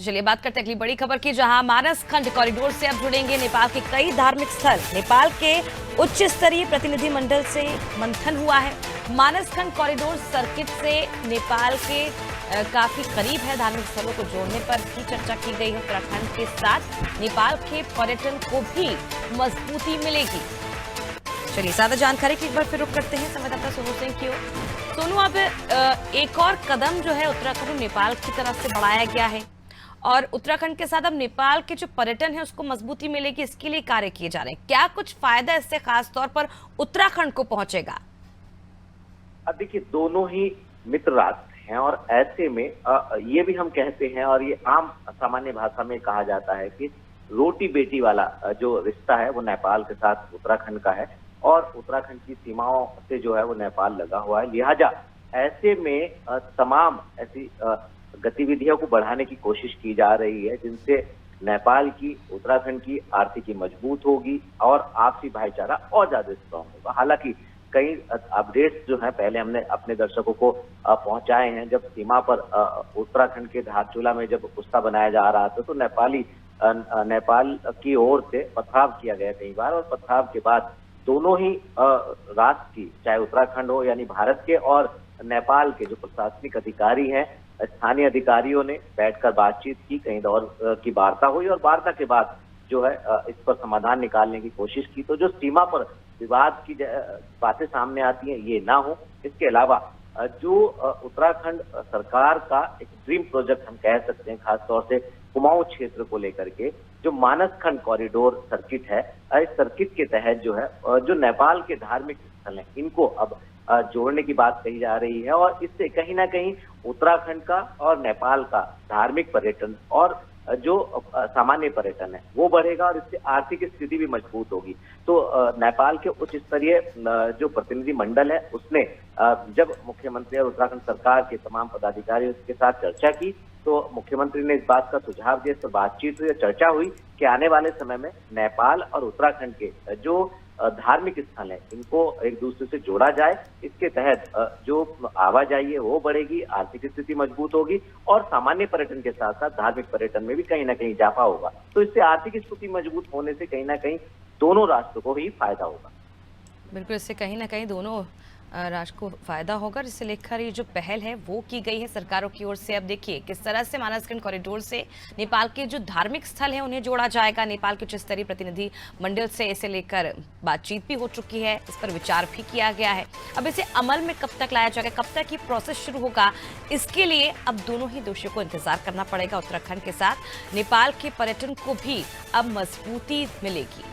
तो चलिए बात करते हैं अगली बड़ी खबर की, जहां मानस खंड कॉरिडोर से अब जुड़ेंगे नेपाल के कई धार्मिक स्थल। नेपाल के उच्च स्तरीय प्रतिनिधि मंडल से मंथन हुआ है। मानस खंड कॉरिडोर सर्किट से नेपाल के काफी करीब है। धार्मिक स्थलों को जोड़ने पर भी चर्चा की गई है। उत्तराखंड के साथ नेपाल के पर्यटन को भी मजबूती मिलेगी। चलिए ज्यादा जानकारी की एक बार फिर रुख करते हैं संवाददाता सोनू सिंह की ओर। सोनू, अब एक और कदम जो है उत्तराखंड और नेपाल की तरफ से बढ़ाया गया है और उत्तराखंड के साथ अब नेपाल के जो पर्यटन है उसको मजबूती मिलेगी, इसके लिए कार्य किए जा रहे हैं। क्या कुछ फायदा इससे खास तौर पर उत्तराखंड को पहुंचेगा? अब देखिए, दोनों ही मित्र राष्ट्र हैं और ऐसे में ये भी हम कहते हैं और ये आम सामान्य भाषा में कहा जाता है कि रोटी बेटी वाला जो रिश्ता है वो नेपाल के साथ उत्तराखंड का है और उत्तराखंड की सीमाओं से जो है वो नेपाल लगा हुआ है। लिहाजा ऐसे में तमाम ऐसी गतिविधियों को बढ़ाने की कोशिश की जा रही है जिनसे नेपाल की, उत्तराखंड की आर्थिकी मजबूत होगी और आपसी भाईचारा और ज्यादा स्ट्रांग होगा। हालांकि कई अपडेट्स जो हैं पहले हमने अपने दर्शकों को पहुंचाए हैं। जब सीमा पर उत्तराखंड के धारचूला में जब पुस्ता बनाया जा रहा था तो नेपाल की ओर से पथराव किया गया कई बार और पथराव के बाद दोनों ही राष्ट्र की, चाहे उत्तराखंड हो यानी भारत के और नेपाल के जो प्रशासनिक अधिकारी हैं, स्थानीय अधिकारियों ने बैठकर बातचीत की, कई दौर की वार्ता हुई और वार्ता के बाद जो है इस पर समाधान निकालने की कोशिश की। तो जो सीमा पर विवाद की बातें सामने आती हैं ये ना हो। इसके अलावा जो उत्तराखंड सरकार का एक ड्रीम प्रोजेक्ट हम कह सकते हैं, खासतौर से कुमाऊं क्षेत्र को लेकर के जो मानस खंड कॉरिडोर सर्किट है, इस सर्किट के तहत जो है जो नेपाल के धार्मिक स्थल हैं इनको अब जोड़ने की बात कही जा रही है और इससे कहीं ना कहीं उत्तराखंड का और नेपाल का धार्मिक पर्यटन और जो सामान्य पर्यटन है वो बढ़ेगा और इससे आर्थिक स्थिति भी मजबूत होगी। तो नेपाल के उच्च स्तरीय जो प्रतिनिधि मंडल है उसने जब मुख्यमंत्री और उत्तराखंड सरकार के तमाम पदाधिकारियों के साथ चर्चा की तो मुख्यमंत्री ने इस बात का सुझाव दिया, इस पर बातचीत हुई, चर्चा हुई कि आने वाले समय में नेपाल और उत्तराखंड के जो धार्मिक स्थल है इनको एक दूसरे से जोड़ा जाए। इसके तहत जो आवाजाही है वो बढ़ेगी, आर्थिक स्थिति मजबूत होगी और सामान्य पर्यटन के साथ साथ धार्मिक पर्यटन में भी कहीं ना कहीं इजाफा होगा। तो इससे आर्थिक स्थिति मजबूत होने से कहीं ना कहीं दोनों राष्ट्रों को ही फायदा होगा। बिल्कुल, इससे कहीं ना कहीं दोनों राष्ट्र को फायदा होगा, जिसे लेकर ये जो पहल है वो की गई है सरकारों की ओर से। अब देखिए किस तरह से मानसखंड कॉरिडोर से नेपाल के जो धार्मिक स्थल हैं उन्हें जोड़ा जाएगा। नेपाल के उच्च स्तरीय प्रतिनिधि मंडल से इसे लेकर बातचीत भी हो चुकी है, इस पर विचार भी किया गया है। अब इसे अमल में कब तक लाया जाएगा, कब तक ये प्रोसेस शुरू होगा, इसके लिए अब दोनों ही दोषियों को इंतजार करना पड़ेगा। उत्तराखंड के साथ नेपाल के पर्यटन को भी अब मजबूती मिलेगी।